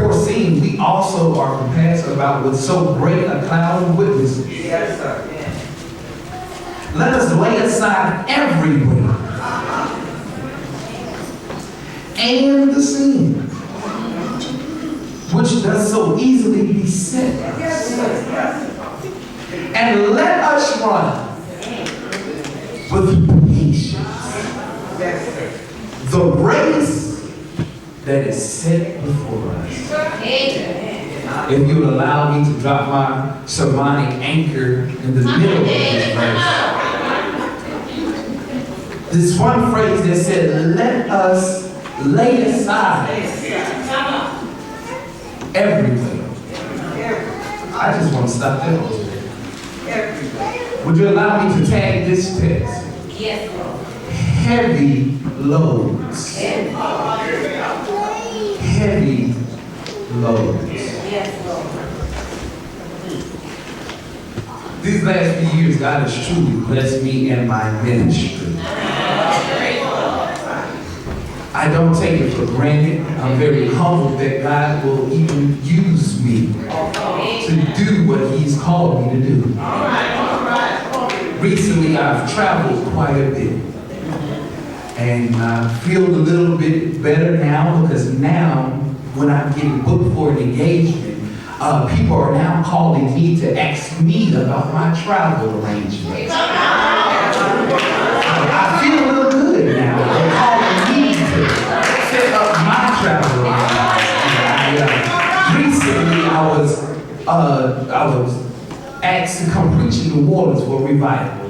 foreseeing, we also are compassed about with so great a cloud of witnesses. Yes, sir. Let us lay aside every weight and the sin which does so easily beset us. Yes, sir. And let us run with patience Yes, sir. the race that is set before us. If you would allow me to drop my sermonic anchor in the middle of this verse. This one phrase that said, let us lay aside everything. I just want to stop there. Would you allow me to tag this text? Yes, Lord. Heavy loads. Heavy loads. Yes, Lord. These last few years, God has truly blessed me and my ministry. I don't take it for granted. I'm very humbled that God will even use me to do what He's called me to do. Recently, I've traveled quite a bit. And I feel a little bit better now because now, when I'm getting booked for an engagement, people are now calling me to ask me about my travel arrangements. I feel a little good now. They're calling me to set up my travel arrangements. Recently, I was asked to come preach in New Orleans for a revival.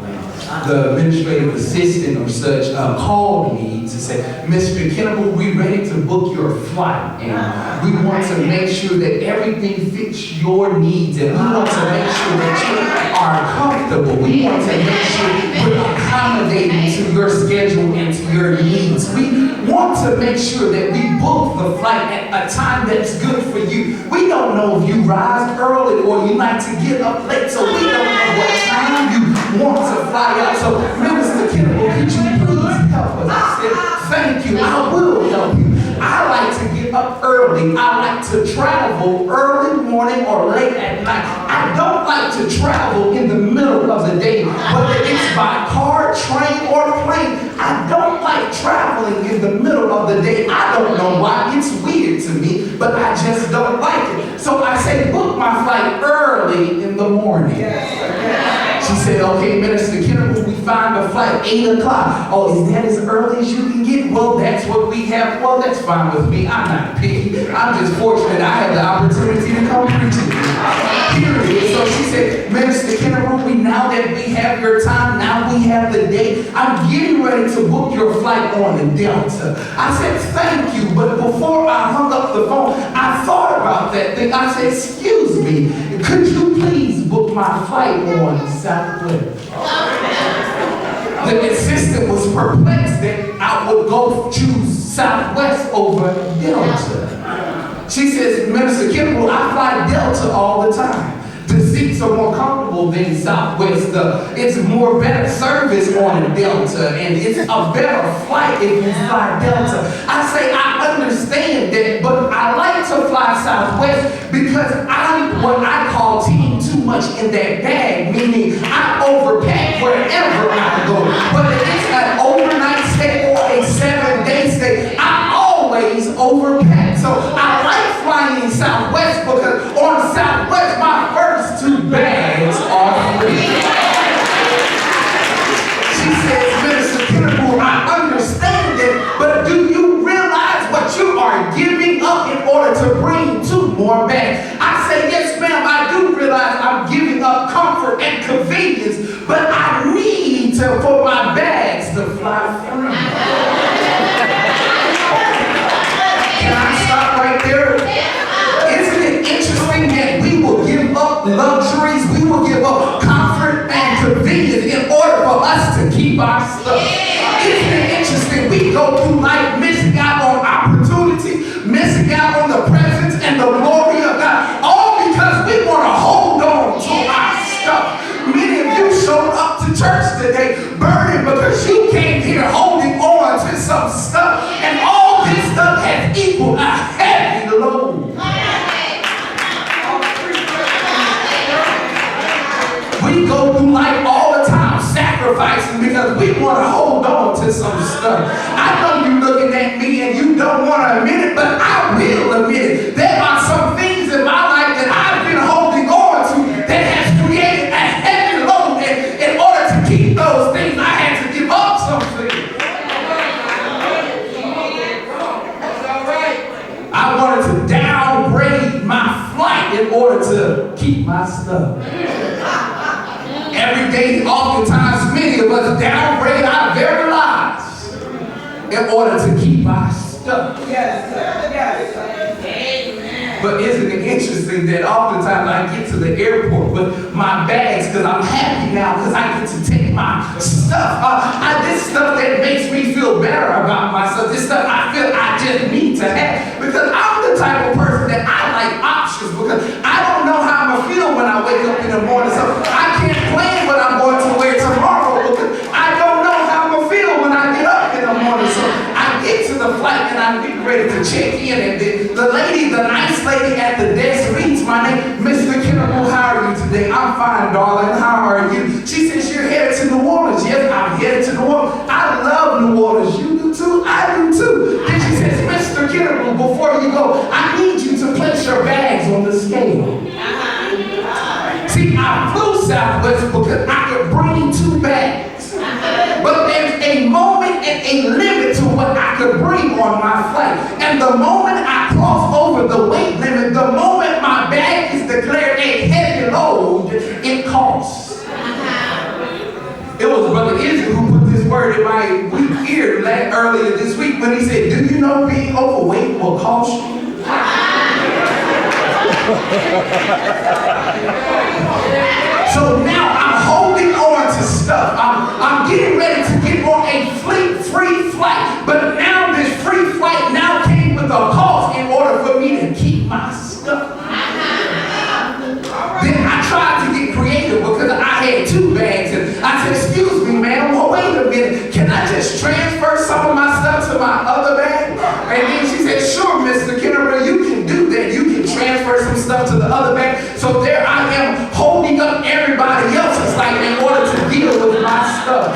The administrative assistant or such called me to say, Mr. Kennebrew, we're ready to book your flight. And we want to make sure that everything fits your needs. And we want to make sure that you are comfortable. We want to make sure we're accommodating to your schedule and to your needs. We want to make sure that we book the flight at a time that's good for you. We don't know if you rise early or you like to get up late, so we don't know what time you want to fly out. So, Minister Kennebrew, could you please help us? I said, thank you, I will help you. I like to get up early. I like to travel early morning or late at night. I don't like to travel in the middle of the day, whether it's by car, train, or plane. I don't like traveling in the middle of the day. I don't know why. It's weird to me, but I just don't like it. So I say, book my flight early in the morning. She said, okay, Minister Kennebrew, we find the flight 8 o'clock. Oh, is that as early as you can get? Well, that's what we have. Well, that's fine with me. I'm not picky. I'm just fortunate I had the opportunity to come preach it. Period. So she said, Minister Kennebrew, now that we have your time, now we have the date, I'm getting ready to book your flight on the Delta. I said, thank you. But before I hung up the phone, I thought about that thing. I said, excuse me, could you please book my flight on Southwest? The assistant was perplexed that I would go choose Southwest over Delta. She says, Minister Kennebrew, I fly Delta all the time. The seats are more comfortable than Southwest. It's more better service on Delta, and it's a better flight if you fly Delta. I say, I understand that, but I like to fly Southwest because I'm what I call team too much in that bag, meaning I overpack wherever I go. Whether it's an overnight stay or a 7-day stay, I always overpack. So I like flying Southwest because on Southwest, my first 2 bags are free. She says, Minister Kennebrew, I understand it, but do you realize what you are giving up in order to bring 2 more bags? I say, yes, ma'am, I do realize I'm giving up comfort and convenience, but I need for my bags to fly free. Can I stop right there? Isn't it interesting that we will give up luxuries, we will give up comfort and convenience in order for us to keep our stuff? Isn't it interesting? We go through life missing out on opportunity, missing out on the presence and the glory of because we want to hold on to some stuff. I know you're looking at me and you don't want to admit it, but I will admit it. There are some things in my life that I've been holding on to that has created a heavy load, and in order to keep those things, I had to give up something. I wanted to downgrade my flight in order to keep my stuff. Every day, oftentimes, many of us downgrade our very lives in order to keep our stuff. Yes, sir. Yes, sir. But isn't it interesting that oftentimes I get to the airport with my bags because I'm happy now because I get to take my stuff. This stuff that makes me feel better about myself. This stuff I feel I just need to have. Because I'm the type of person that I like options because I don't know how I'm going to feel when I wake up in the morning. So I can't plan what I'm going to wear tomorrow because I don't know how I'm going to feel when I get up in the morning. So I get to the flight and I'm getting ready to check in, and the nice lady at the desk reads my name. Mr. Kennebrew, how are you today? I'm fine, darling. How are you? She says, you're headed to New Orleans. Yes, I'm headed to New Orleans. I love New Orleans. You do too? I do too. Then she says, Mr. Kennebrew, before you go, I need you to place your bags on the scale. See, I flew Southwest because I could bring 2 bags. But there's a moment and a limit to what I could bring on my flight. And the moment I cross over the weight limit, the moment my bag is declared a heavy load, it costs. It was Brother Izzy who put this word in my weak ear earlier this week when he said, do you know being overweight will cost you? So now I'm holding on to stuff. I'm getting ready to get on a free flight. But now this free flight now came with a cost in order for me to keep my stuff. Then I tried to get creative because I had 2 bags. And I said, excuse me, ma'am, well, wait a minute. Can I just transfer some of my stuff to my other bag? And then she said, sure, Mr. Kennebrew, you can do that. You can transfer some stuff to the other bag. So there I am holding up everybody else's life in order to deal with my stuff.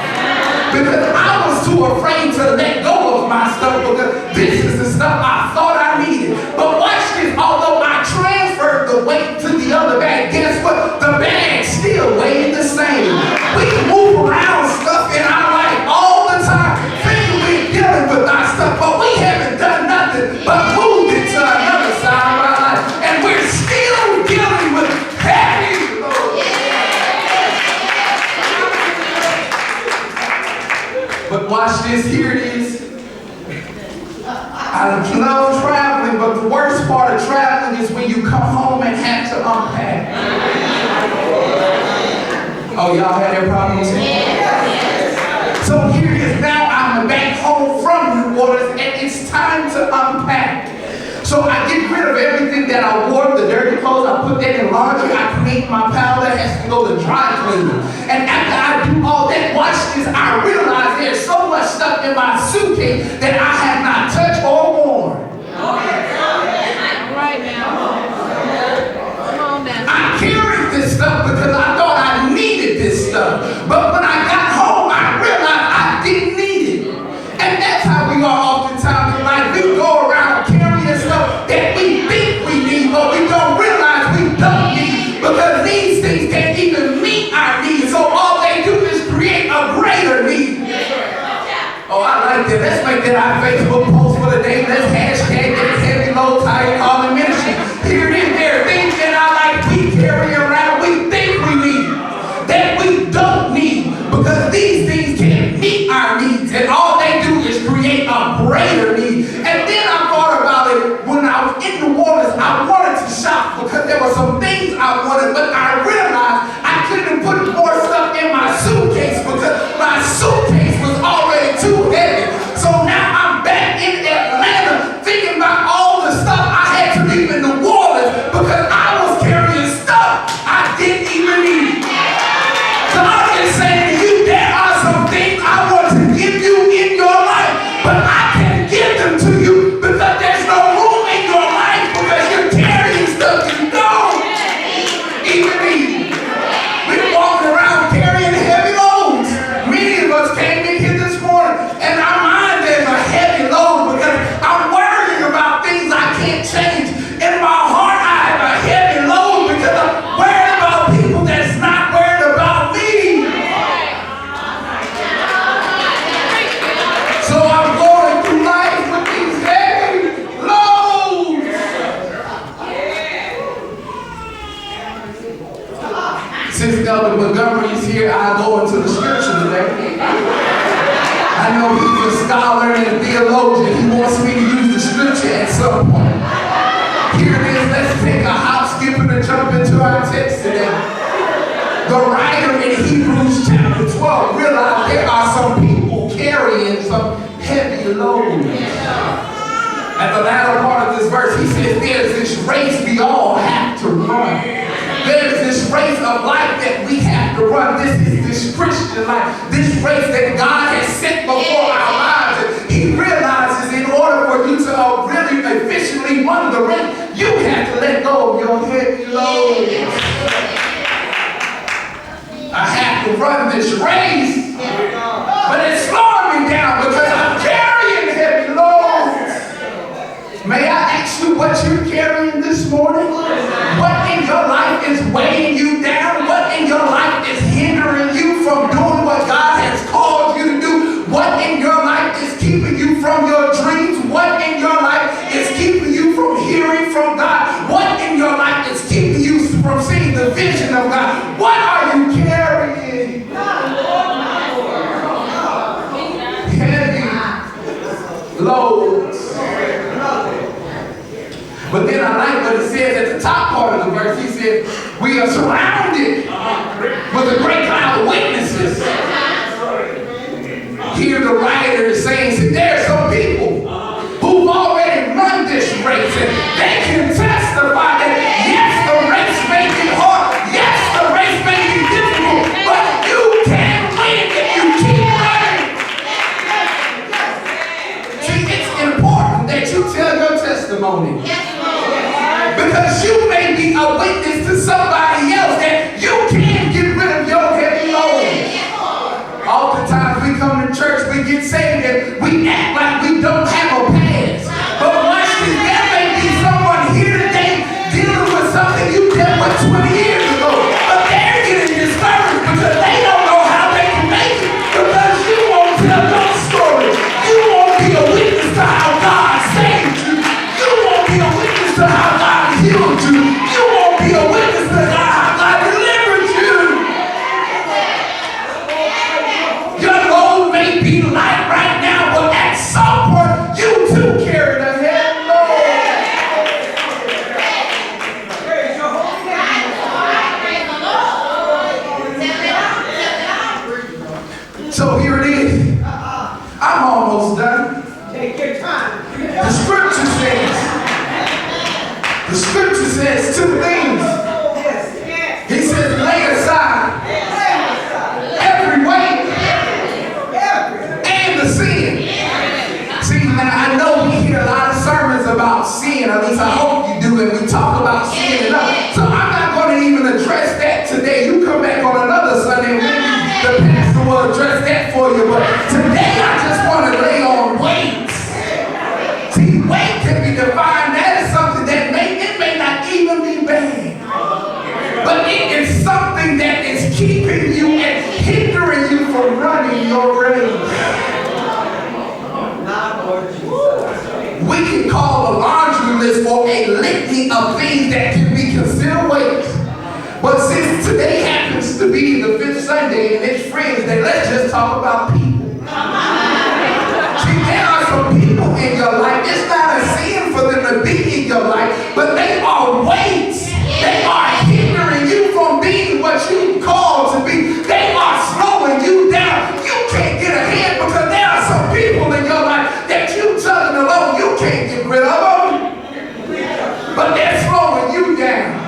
Because I was too afraid to let go of my stuff because this is the stuff I thought I needed. But watch this, although I transferred the weight to the other bag, guess what? The bag still weighed the same. We move around stuff in our life all the time, thinking we're dealing with our stuff, but we haven't done nothing but moved it to another side of our life. And we're still dealing with heavy loads. But watch this, here it is. I love traveling, but the worst part of traveling is when you come home and have to unpack. Oh, y'all had that problem too? So here it is now, I'm back home from New Orleans, and it's time to unpack. So I get rid of everything that I wore, the dirty clothes, I put that in laundry, I create my pile that has to go to dry cleaning. And after I do all that, watch this, I realize there's so much stuff in my suitcase that I have not touched or worn. Right now. Come on now. I carried this stuff because I thought I needed this stuff. But when I got home, I realized I didn't need it. And that's how we are oftentimes in life. We go around carrying stuff that we think we need, but we don't realize we don't need because these things can't even meet our needs. So all they do is create a greater need. Oh, I like that. Let's make that our Facebook post for the day. Let's hashtag that heavy low tire calling ministry. Here it is, there are things in our life we carry around we think we need that we don't need because these things can't meet our needs, and all they do is create a greater need. And then I thought about it when I was in New Orleans. I wanted to shop because there were some things I wanted, but I realized I couldn't put more stuff in my suitcase because my suitcase was already too heavy. So now I'm back in Atlanta thinking about all the stuff I had to leave in New Orleans because I was carrying stuff I didn't even need. So I'm just saying to you, there are some things I want to give you in your life, but I can't give them to you because there's no room in your life because you're carrying stuff you don't even need. Since Elder Montgomery is here, I'll go into the scripture today. I know he's a scholar and a theologian. He wants me to use the scripture at some point. Here it is. Let's take a hop, skip, and jump into our text today. The writer in Hebrews chapter 12 realized there are some people carrying some heavy loads. At the latter part of this verse, he says there's this race we all have to run. There's this race of life that we have to run. This is this Christian life, this race that God has set before our lives. And he realizes in order for you to really efficiently run the race, you have to let go of your heavy load. I have to run this race, but it's slowing me down because I'm carrying heavy loads. May I ask you what you're carrying this morning? What in your life is weighing you down? What in your life is hindering you from doing what God has called you to do? What in your life is keeping you from your dreams? What in your life is keeping you from hearing from God? What in your life is keeping you from seeing the vision of God? What are you carrying? Heavy loads. But then I like what it says at the top part of the verse. He said, we are surrounded with a great cloud of witnesses. Here the writer is saying, see, there are some people who've already run this race, and they can testify that yes, the race may be hard, yes, the race may be difficult, but you can win if you keep running. See, it's important that you tell your testimony. Because you may be a witness to somebody else that you can get rid of your heavy load. Oftentimes we come to church, we get saved, and we act like we don't have a past. But watch this, there may be someone here today dealing with something you dealt with 20 years ago. But they're getting discouraged because they don't know how they can make it. Because you won't tell your story. You won't be a witness to how God saved you. You won't be a witness to how God healed you. You won't be a witness to how God delivered you. Your load may be light right now, but at some point you too carry the heavy load. So here it is. I'm almost done. Take your time. The scripture says two things. He says, lay aside every weight and the sin. See, now I know we hear a lot of sermons about sin, at least I hope you do, and we talk about sin enough. So I'm not going to even address that today. You come back on another Sunday, maybe the pastor will address that for you. But today I just want to lay on weight. See, weight can be defined as something that may not even be bad. But it is something that is keeping you and hindering you from running your race. We can call a laundry list for a litany of things that can be considered weight. But since today happens to be the 5th Sunday and it's Friends Day, let's just talk about people. See, there are some people in your life. It's not a sin for them to be in your life, but they are weights. They are hindering you from being what you called to be. They are slowing you down. You can't get ahead because there are some people in your life that you tugging along. You can't get rid of them, but they're slowing you down.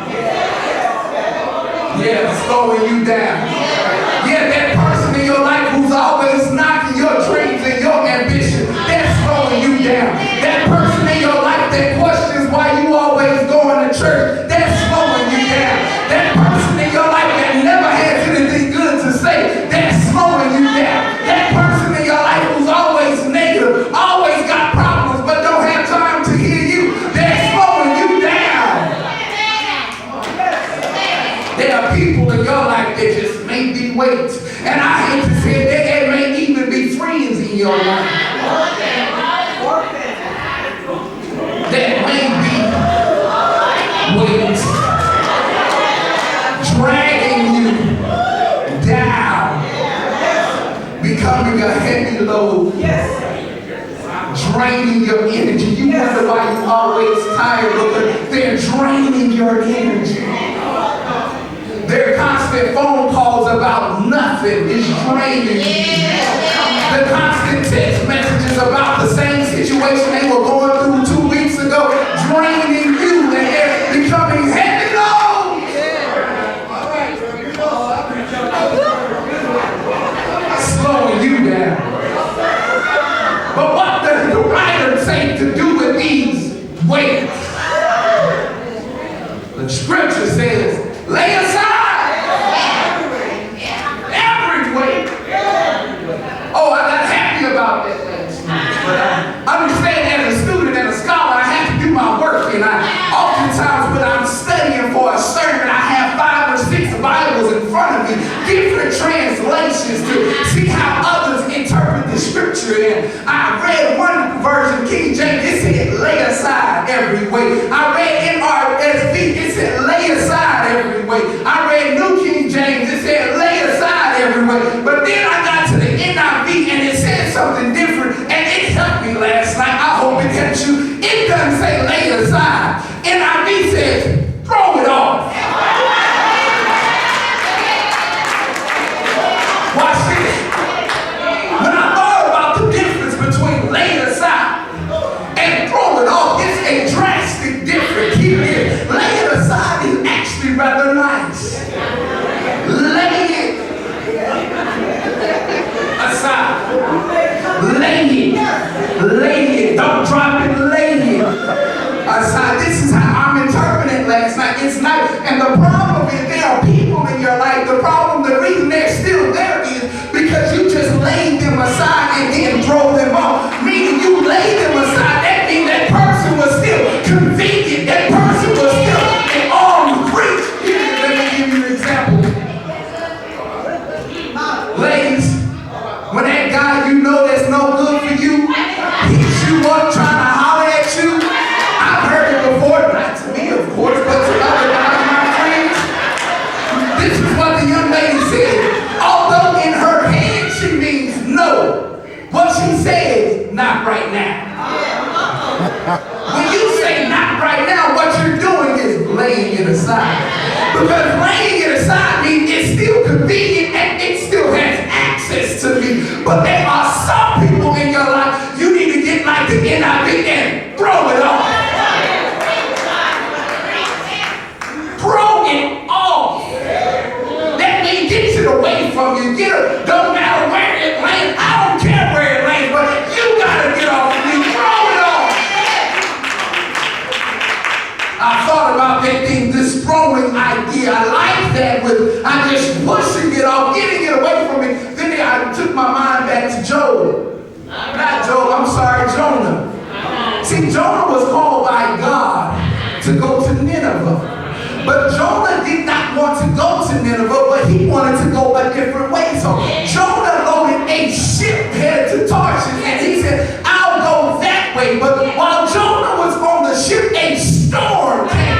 Yeah, slowing you down. Yeah, that person in your life who's always knocking your dreams and your ambition, they're slowing you down. That person in your life that questions why you always going to church, they're slowing you down. That person in your life that never has anything good to say, they're slowing you down. That person in your life who's always negative, always got problems but don't have time to hear you, they're slowing you down. There are people in your life that just may be weights. And I hate to say there may even be friends in your life that may be weights, dragging you you though? Yes. Draining your energy. You wonder why you're always tired because they're draining your energy. Their constant phone calls about nothing is draining you. The constant text messages about the same situation they were going through 2 weeks ago, draining you, and they're becoming heavy loads. Slowing you down. But what does the writer say to do with these weights? The scripture says, lay aside every weight. Oh, I got happy about that last night. But I understand as a student and a scholar, I have to do my work. And I oftentimes when I'm studying for a sermon, I have 5 or 6 Bibles in front of me, different translations to see how others interpret the scripture. And I read one version, King James, it said lay aside every weight. I read NRSV, it said lay aside every weight. I read New King James, it said lay aside every weight. But then I got to the NIV and it said something different, and it helped me last night. I hope it helps you. It doesn't say lay aside. NIV says throw it off. Watch this. When I thought about the difference between lay aside and throw it off, it's a drastic difference. Here it is. Lay it aside is actually rather nice. Lay it aside. Lay it. Lay it. Don't drop it. Lay it aside. This is how I'm interpreting last night. It's not. And the problem is there are people in your life. The problem, the reason they're still there is because you just laid them aside and then throw them off. Meaning you laid them aside. That means that person was still convenient. That person was still in arm's reach. Here, let me give you an example. Ladies, when that guy you know that's no good for you hits you up trying to holler at you, I've heard it before, not to me of course, but to other guys, my friends. This is what the young lady said. Although in her head she means no, what she says, not right now. When you say not right now, what you're doing is laying it aside. Because laying it aside means it's still convenient and it still has access to me. But there are some people in your life you need to get like the NIV and throw it off. Throw it off. That means get it away from you. Get it. Don't matter where it lands. I don't care where it lands, but you gotta get off of me. Throw it off. I thought about that thing, this throwing idea. I like that with I just pushing it off, getting it away from me. Then I took my mind back to Job. Not Job, I'm sorry, Jonah. See, Jonah was called by God to go to Nineveh. But Jonah did not want to go to Nineveh, but he wanted to go a different way. So Jonah loaded a ship headed to Tarshish, and he said, I'll go that way. But while Jonah was on the ship, a storm came.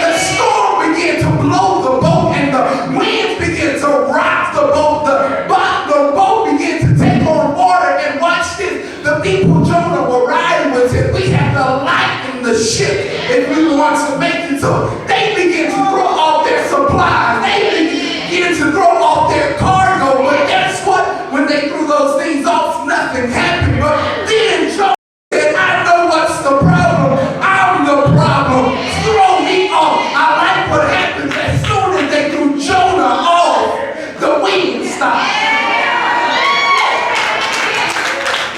The storm began to blow the boat, and the winds began to rock the boat. The boat began to take on water, and watch this. The people Jonah were riding with said, we have to lighten the ship if we want to make it. So they began to throw off their supplies. They began to throw off their cargo. But guess what? When they threw those things off, nothing happened. But then Jonah said, I know what's the problem. I'm the problem. Throw me off. I like what happens as soon as they threw Jonah off, the wind stopped.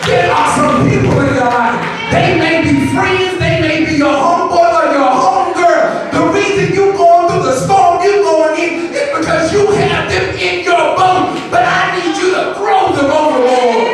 There are some people in your life. They may be friends, they may be your homeboy or your homegirl. The reason you're going through the storm you're going in is because you have them in your boat. But I need you to throw them overboard.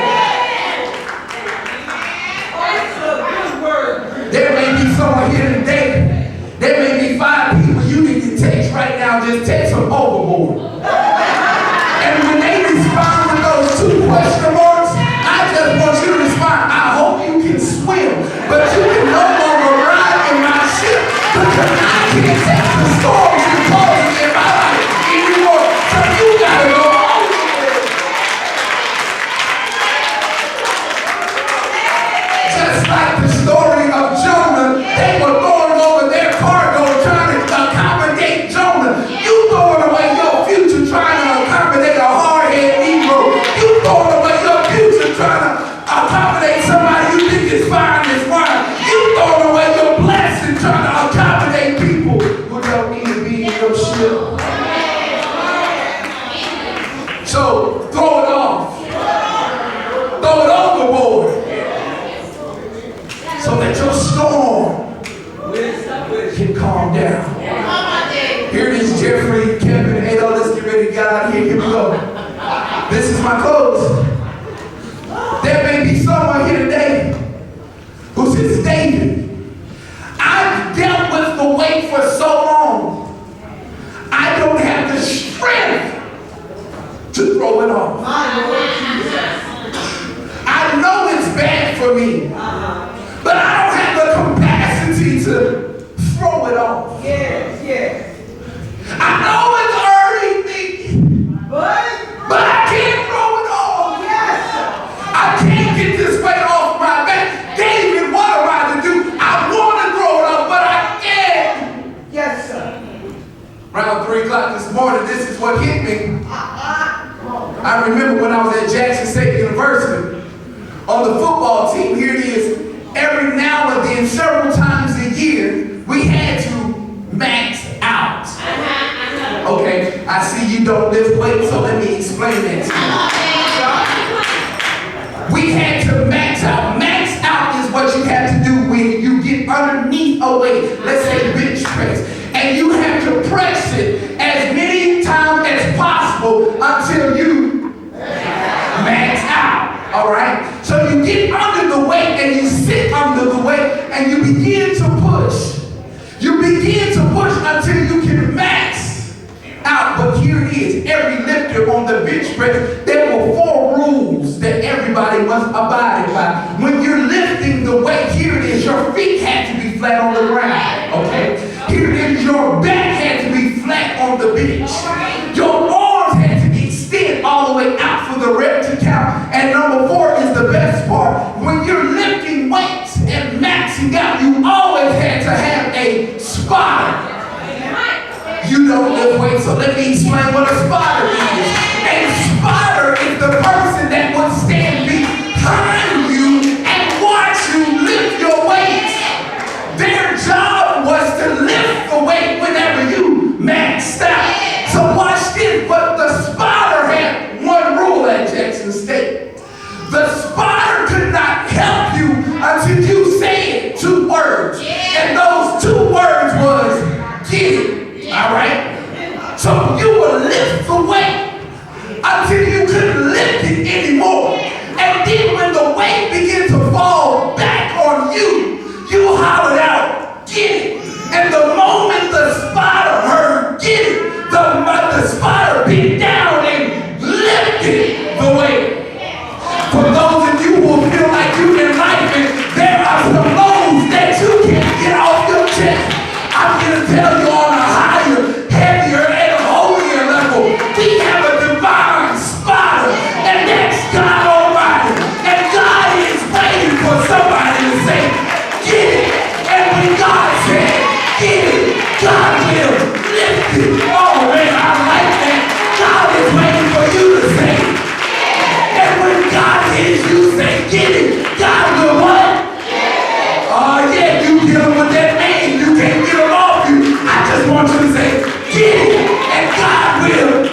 There may be someone here today. There may be 5 people you need to text right now. Just text them overboard. And when they respond with those 2 question marks, I just want you to respond. I hope you can swim, but you can no longer ride in my ship because I can't take the storms you're causing in my life anymore. So you gotta go overboard. fellowship. So throw it off. Throw it overboard. So that your storm can calm down. Here it is, Jeffrey, Kevin, Ado, let's get ready to get out of here. Here we go. This is my close. There may be someone here today who says, David, I've dealt with the weight for so long, I don't have the strength to throw it off. I know it's bad for me, but I don't have the capacity to throw it off. I know it's hurting me, but I can't throw it off. I can't get this weight off my back. David, what am I to do? I want to throw it off, but I can't. Yes, sir. Around 3 o'clock this morning, this is what hit me. I remember when I was at Jackson State University on the football team. Here it is. Every now and then, several times a year, we had to max out. Okay, I see you don't lift weights, so let me explain that to you. We had to max out. Max out is what you have to do when you get underneath a weight. Let's say bench press. And you have to press it as many times as possible until you max out. All right? So you get under the weight and you sit under the weight and you begin to push. You begin to push until you can max out. But here it is. Every lifter on the bench press, there were 4 rules that everybody must abide by. When you're lifting the weight, here it is. Your feet had to be flat on the ground. Okay? Here it is. Your back had to be flat on the bench. Your arms had to extend all the way out for the rep to count. And number 4 is the best part. When you're lifting weights and maxing out, you always had to have a spotter. You don't lift weights, so let me explain what a spotter is. A spotter is the person that would stand behind you and watch you lift your weights. Their job was to lift the weight whenever you maxed out. So watch this, but the spotter had one rule at Jackson State. The spotter could not help you until you said 2 words. And those 2 words was, get it. All right? So you would lift the weight until you couldn't lift it anymore. And then when the weight began to fall back on you, you hollered out, get it. And the moment the spotter heard, get it, the spotter bent down and lifted the weight. For those of you who feel like you've been life, there are some loads that you can't get off your chest. I'm going to tell you on a higher, heavier, and holier level, we have a divine spotter, and that's God Almighty. And God is waiting for somebody to say, get it. And when God said, get it, God will lift it. Oh man, I like that. God is waiting for you to say it. And when God hears you say, get it, God will what? Oh yeah, you dealing with that man. You can't get him off you. I just want you to say, get it. And God will.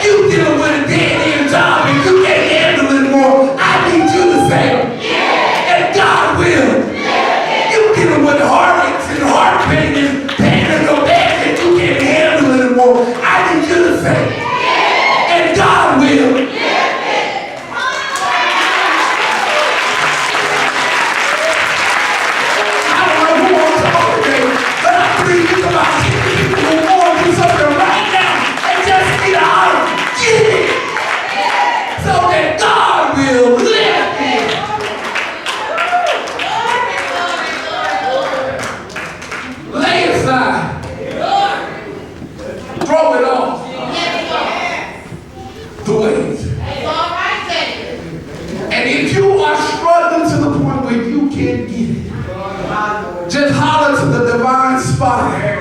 You dealing with a dead end job and you can't handle it more. I need you to say, and God will. You dealing with heartaches and heart pain and pain in your back and you can't handle it anymore. I need you to say, and God will. Just holler to the divine spotter.